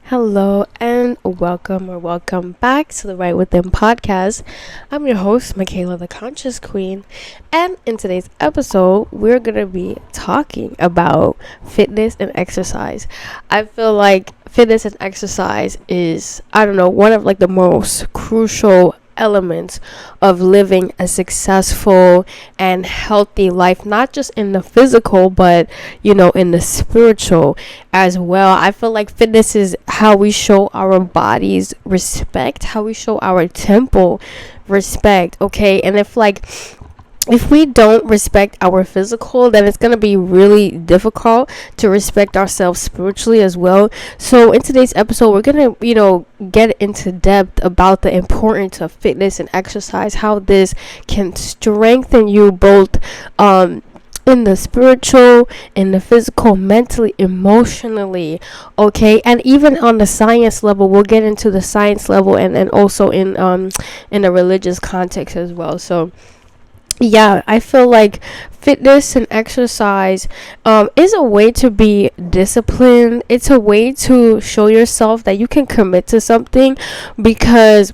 Hello and welcome back to the Right Within podcast. I'm your host, Michaela the Conscious Queen, and in today's episode, we're gonna be talking about fitness and exercise. I feel like fitness and exercise is, one of like the most crucial elements of living a successful and healthy life, not just in the physical but in the spiritual as well. I feel like fitness is how we show our bodies respect, how we show our temple respect. Okay, and if we don't respect our physical, then it's going to be really difficult to respect ourselves spiritually as well. So in today's episode, we're going to get into depth about the importance of fitness and exercise, how this can strengthen you both in the spiritual, in the physical, mentally, emotionally. Okay, and even on the science level, we'll get into the science level, and also in the religious context as well. So yeah, I feel like fitness and exercise is a way to be disciplined. It's a way to show yourself that you can commit to something, because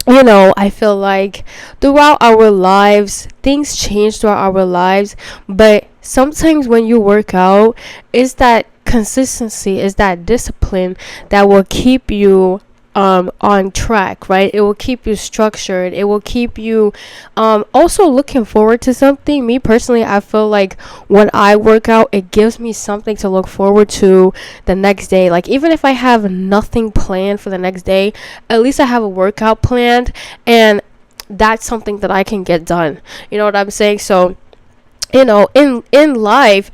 I feel like throughout our lives, things change throughout our lives, but sometimes when you work out, is that consistency, is that discipline that will keep you on track, right? It will keep you structured. It will keep you also looking forward to something. Me personally, I feel like when I work out, it gives me something to look forward to the next day. Like, even if I have nothing planned for the next day, at least I have a workout planned, and that's something that I can get done. You know what I'm saying? So in life,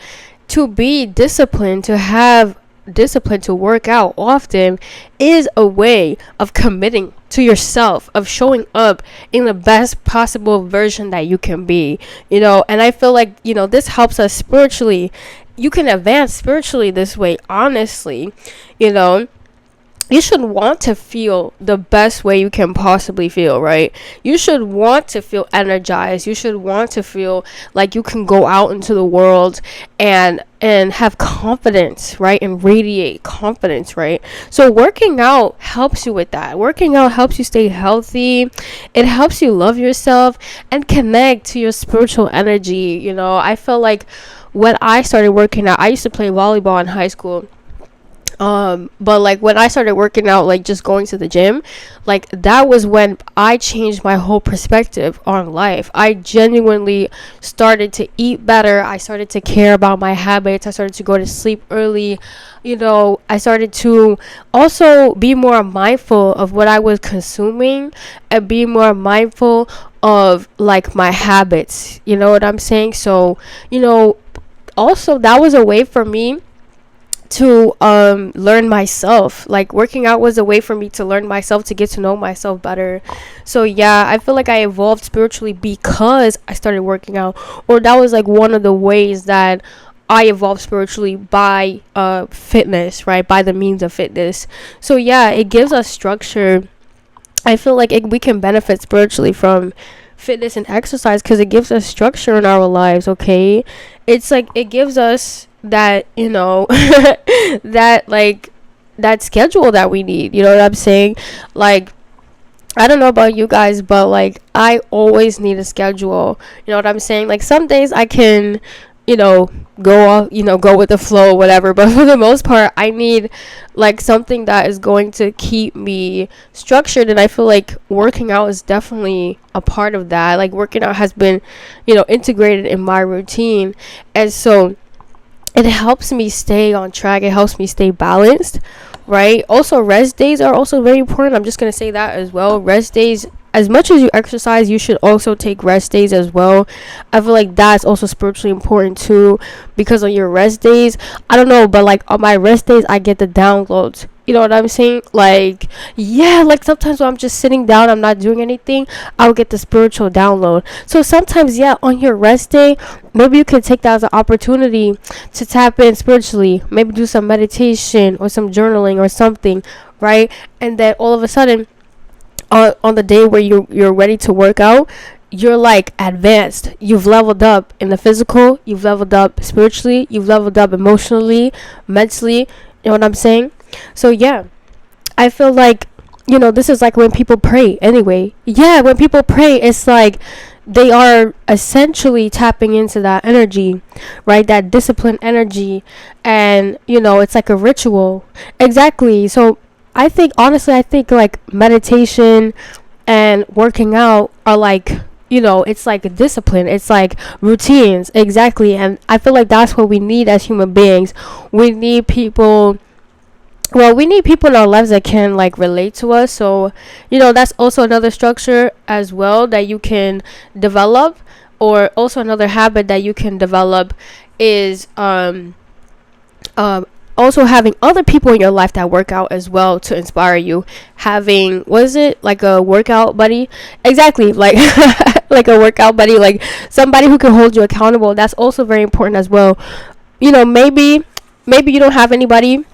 to be disciplined, to have discipline, to work out often, is a way of committing to yourself, of showing up in the best possible version that you can be. And I feel like this helps us spiritually. You can advance spiritually this way. Honestly, you should want to feel the best way you can possibly feel, right? You should want to feel energized. You should want to feel like you can go out into the world and have confidence, right? And radiate confidence, right? So working out helps you with that. Working out helps you stay healthy. It helps you love yourself and connect to your spiritual energy. I feel like when I started working out, I used to play volleyball in high school. But like when I started working out, like just going to the gym, like that was when I changed my whole perspective on life. I genuinely started to eat better. I started to care about my habits. I started to go to sleep early. I started to also be more mindful of what I was consuming and be more mindful of like my habits. You know what I'm saying? So, also that was a way for me to learn myself. Like, working out was a way for me to learn myself, to get to know myself better. So yeah, I feel like I evolved spiritually because I started working out, or that was like one of the ways that I evolved spiritually, by fitness, right? By the means of fitness. So yeah, it gives us structure. I feel like we can benefit spiritually from fitness and exercise because it gives us structure in our lives. Okay, it's like it gives us that that schedule that we need. You know what I'm saying? Like, I don't know about you guys, but like I always need a schedule. You know what I'm saying? Like, some days I can go off, go with the flow or whatever, but for the most part I need like something that is going to keep me structured. And I feel like working out is definitely a part of that. Like, working out has been integrated in my routine, and so it helps me stay on track. It helps me stay balanced, right? Also, rest days are also very important. I'm just going to say that as well. Rest days, as much as you exercise, you should also take rest days as well. I feel like that's also spiritually important too, because on your rest days, I don't know, but like on my rest days, I get the downloads. You know what I'm saying? Like, yeah, like sometimes when I'm just sitting down, I'm not doing anything, I'll get the spiritual download. So sometimes, yeah, on your rest day, maybe you can take that as an opportunity to tap in spiritually. Maybe do some meditation or some journaling or something, right? And then all of a sudden, on the day where you're ready to work out, you're like advanced. You've leveled up in the physical, you've leveled up spiritually, you've leveled up emotionally, mentally. You know what I'm saying? So yeah, I feel like, this is like when people pray anyway. Yeah, when people pray, it's like they are essentially tapping into that energy, right? That discipline energy. And, it's like a ritual. Exactly. So I think like meditation and working out are like, it's like a discipline, it's like routines. Exactly. And I feel like that's what we need as human beings. We need people, we need people in our lives that can like relate to us. So, that's also another structure as well that you can develop, or also another habit that you can develop is um also having other people in your life that work out as well to inspire you. Having, what is it, like a workout buddy? Exactly, like like a workout buddy, like somebody who can hold you accountable. That's also very important as well. Maybe you don't have anybody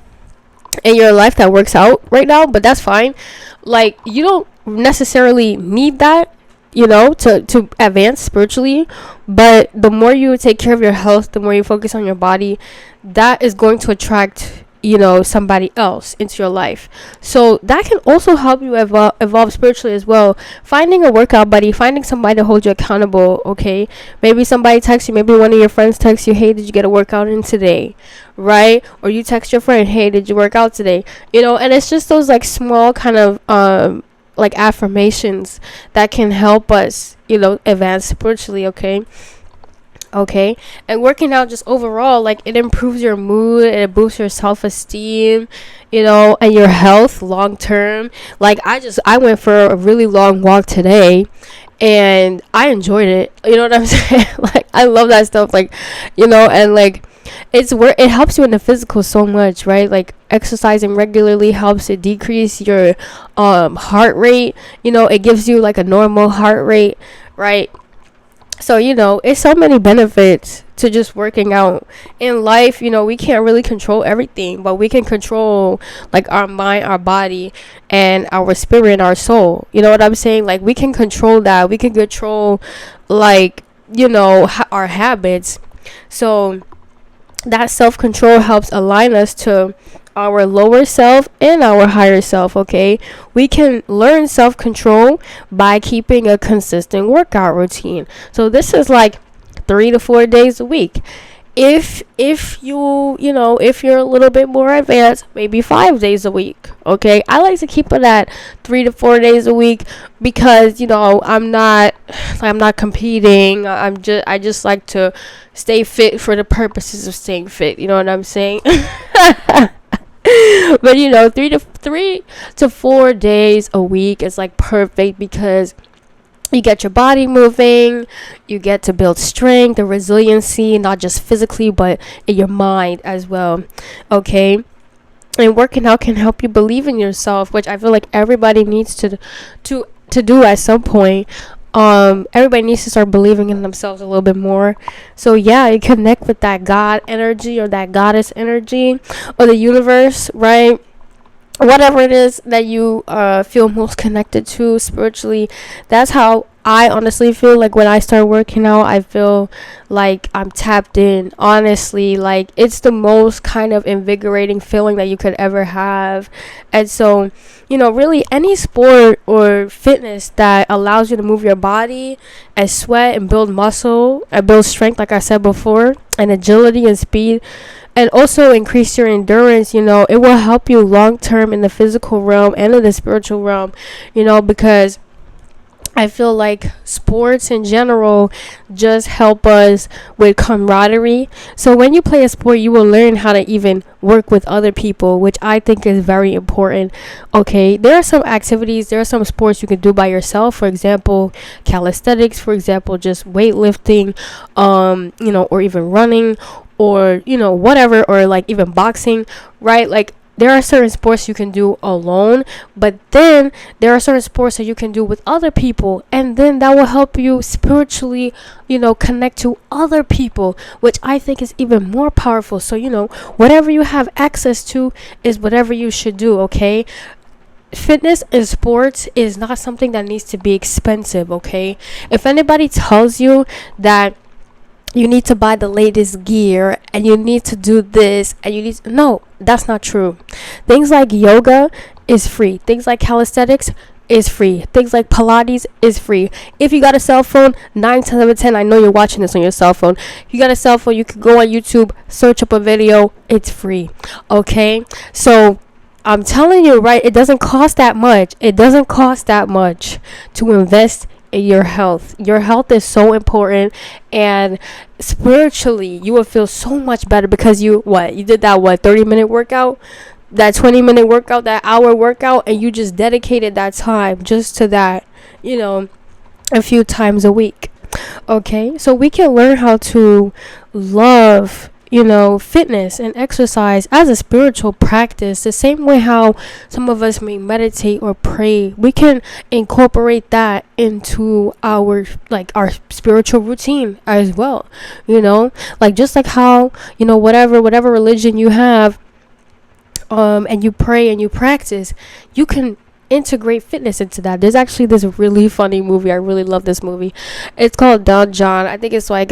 in your life that works out right now, but that's fine. Like, you don't necessarily need that, to advance spiritually. But the more you take care of your health, the more you focus on your body, that is going to attract, somebody else into your life. So that can also help you evolve spiritually as well. Finding a workout buddy, finding somebody to hold you accountable. Okay, maybe somebody texts you, maybe one of your friends texts you, hey, did you get a workout in today? Right? Or you text your friend, hey, did you work out today? And it's just those like small kind of like affirmations that can help us, advance spiritually. Okay. And working out just overall, like, it improves your mood, it boosts your self-esteem, and your health long term. Like, I went for a really long walk today and I enjoyed it. You know what I'm saying? Like, I love that stuff. Like, and like, it's where it helps you in the physical so much, right? Like, exercising regularly helps it decrease your heart rate. It gives you like a normal heart rate, right? So, it's so many benefits to just working out in life. We can't really control everything, but we can control like our mind, our body, and our spirit and our soul. You know what I'm saying? Like, we can control that. We can control, like, our habits. So that self-control helps align us to our lower self and our higher self. Okay, we can learn self-control by keeping a consistent workout routine. So this is like 3 to 4 days a week. If if you're a little bit more advanced, maybe 5 days a week. Okay, I like to keep it at 3 to 4 days a week because I'm not competing. I just like to stay fit for the purposes of staying fit. You know what I'm saying? But 3 to 4 days a week is like perfect because you get your body moving, you get to build strength and resiliency, not just physically but in your mind as well. Okay, and working out can help you believe in yourself, which I feel like everybody needs to do at some point. Everybody needs to start believing in themselves a little bit more. So yeah, you connect with that God energy or that goddess energy or the universe, right? Whatever it is that you feel most connected to spiritually. That's how I honestly feel. Like, when I start working out, I feel like I'm tapped in. Honestly, like, it's the most kind of invigorating feeling that you could ever have. And so, really any sport or fitness that allows you to move your body and sweat and build muscle and build strength, like I said before, and agility and speed, and also increase your endurance, it will help you long term in the physical realm and in the spiritual realm, because I feel like sports in general just help us with camaraderie. So when you play a sport, you will learn how to even work with other people, which I think is very important. Okay, there are some sports you can do by yourself. For example, calisthenics, for example, just weightlifting, or even running, or whatever, or like even boxing, right? Like, there are certain sports you can do alone, but then there are certain sports that you can do with other people, and then that will help you spiritually, connect to other people, which I think is even more powerful. So, whatever you have access to is whatever you should do. Okay, fitness and sports is not something that needs to be expensive. Okay, if anybody tells you that you need to buy the latest gear and you need to do this and you need to, no, that's not true. Things like yoga is free. Things like calisthenics is free. Things like Pilates is free. If you got a cell phone, 9 times out of 10, I know you're watching this on your cell phone. If you got a cell phone, you can go on YouTube, search up a video. It's free. Okay? So I'm telling you, right? It doesn't cost that much. It doesn't cost that much to invest in your health. Your health is so important, and spiritually, you will feel so much better because you did that 30-minute workout, that 20-minute workout, that hour workout, and you just dedicated that time just to that, a few times a week. Okay, so we can learn how to love fitness and exercise as a spiritual practice, the same way how some of us may meditate or pray. We can incorporate that into our spiritual routine as well, just like how whatever religion you have, and you pray and you practice, you can integrate fitness into that. There's actually this really funny movie. I really love this movie. It's called Don John. I think it's like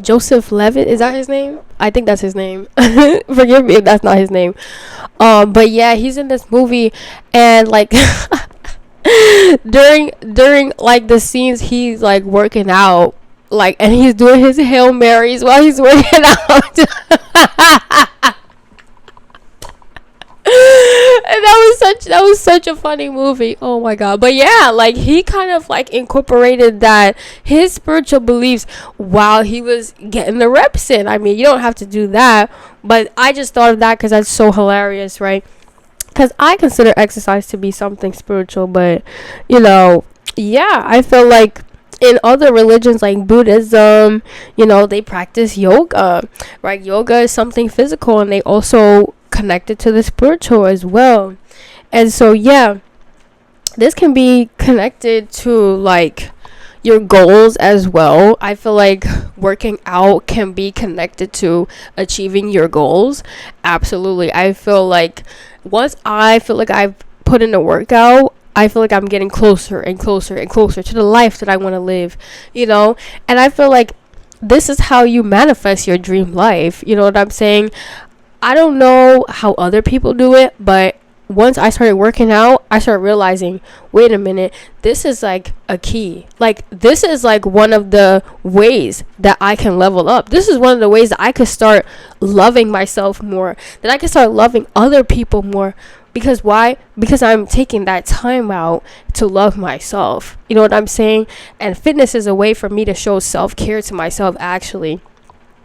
Joseph Levitt, is that his name? I think that's his name. Forgive me if that's not his name. But yeah, he's in this movie, and like during like the scenes, he's like working out, like, and he's doing his Hail Marys while he's working out. And that was such a funny movie. Oh my god. But yeah, like, he kind of like incorporated that, his spiritual beliefs, while he was getting the reps in. I mean, you don't have to do that, but I just thought of that because that's so hilarious, right? Because I consider exercise to be something spiritual. But yeah, I feel like in other religions like Buddhism, they practice yoga, right? Yoga is something physical, and they also connected to the spiritual as well. And so yeah, this can be connected to like your goals as well. I feel like working out can be connected to achieving your goals. Absolutely. I feel like once I've put in a workout, I feel like I'm getting closer and closer and closer to the life that I want to live, and I feel like this is how you manifest your dream life. You know what I'm saying? I don't know how other people do it, but once I started working out, I started realizing, wait a minute, this is like a key. Like, this is like one of the ways that I can level up. This is one of the ways that I could start loving myself more, that I can start loving other people more. Because why? Because I'm taking that time out to love myself. You know what I'm saying? And fitness is a way for me to show self-care to myself, actually.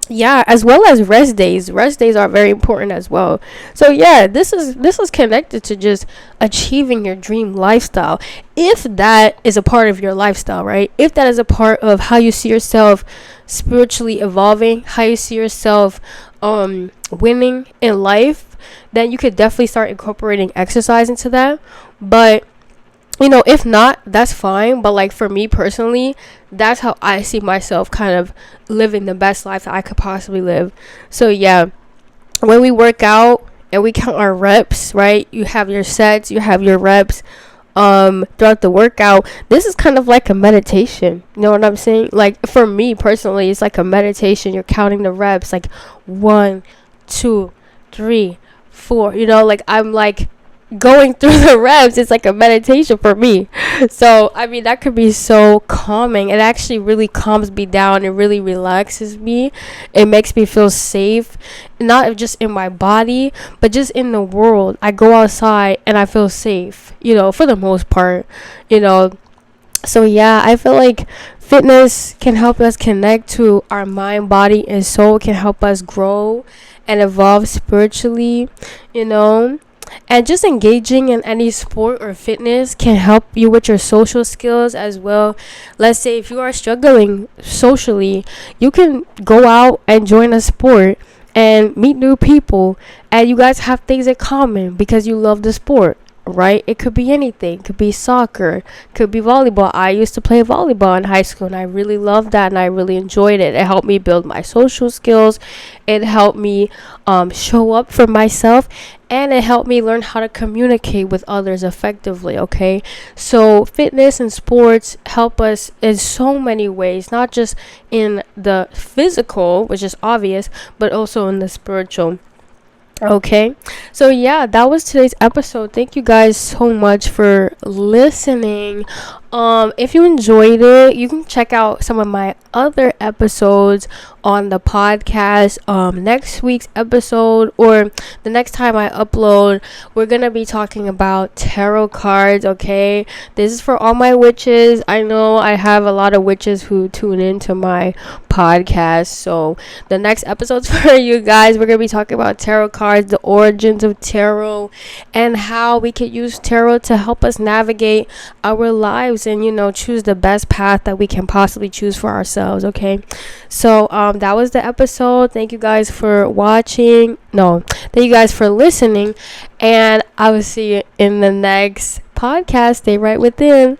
Yeah, as well as rest days. Rest days are very important as well. So yeah, this is connected to just achieving your dream lifestyle, if that is a part of your lifestyle, right? If that is a part of how you see yourself spiritually evolving, how you see yourself winning in life, then you could definitely start incorporating exercise into that. But if not, that's fine. But like, for me personally, that's how I see myself kind of living the best life that I could possibly live. So yeah, when we work out and we count our reps, right? You have your sets, you have your reps throughout the workout. This is kind of like a meditation. You know what I'm saying? Like, for me personally, it's like a meditation. You're counting the reps, like 1, 2, 3, 4. Like, I'm like going through the reps. It's like a meditation for me. So I mean, that could be so calming. It actually really calms me down. It really relaxes me. It makes me feel safe, not just in my body, but just in the world. I go outside and I feel safe, for the most part. So yeah, I feel like fitness can help us connect to our mind, body, and soul. Can help us grow and evolve spiritually, and just engaging in any sport or fitness can help you with your social skills as well. Let's say if you are struggling socially, you can go out and join a sport and meet new people, and you guys have things in common because you love the sport. right? It could be anything. It could be soccer, could be volleyball. I used to play volleyball in high school and I really loved that and I really enjoyed it. It helped me build my social skills. It helped me show up for myself, and it helped me learn how to communicate with others effectively. Okay, so fitness and sports help us in so many ways, not just in the physical, which is obvious, but also in the spiritual. Okay, so yeah, that was today's episode. Thank you guys so much for listening. If you enjoyed it, you can check out some of my other episodes on the podcast. Next week's episode, or the next time I upload, we're gonna be talking about tarot cards. Okay, this is for all my witches. I know I have a lot of witches who tune into my podcast, so the next episode's for you guys. We're gonna be talking about tarot cards, the origins of tarot, and how we could use tarot to help us navigate our lives and choose the best path that we can possibly choose for ourselves. Okay, so that was the episode. Thank you guys for watching. No, thank you guys for listening, and I will see you in the next podcast. Stay right within.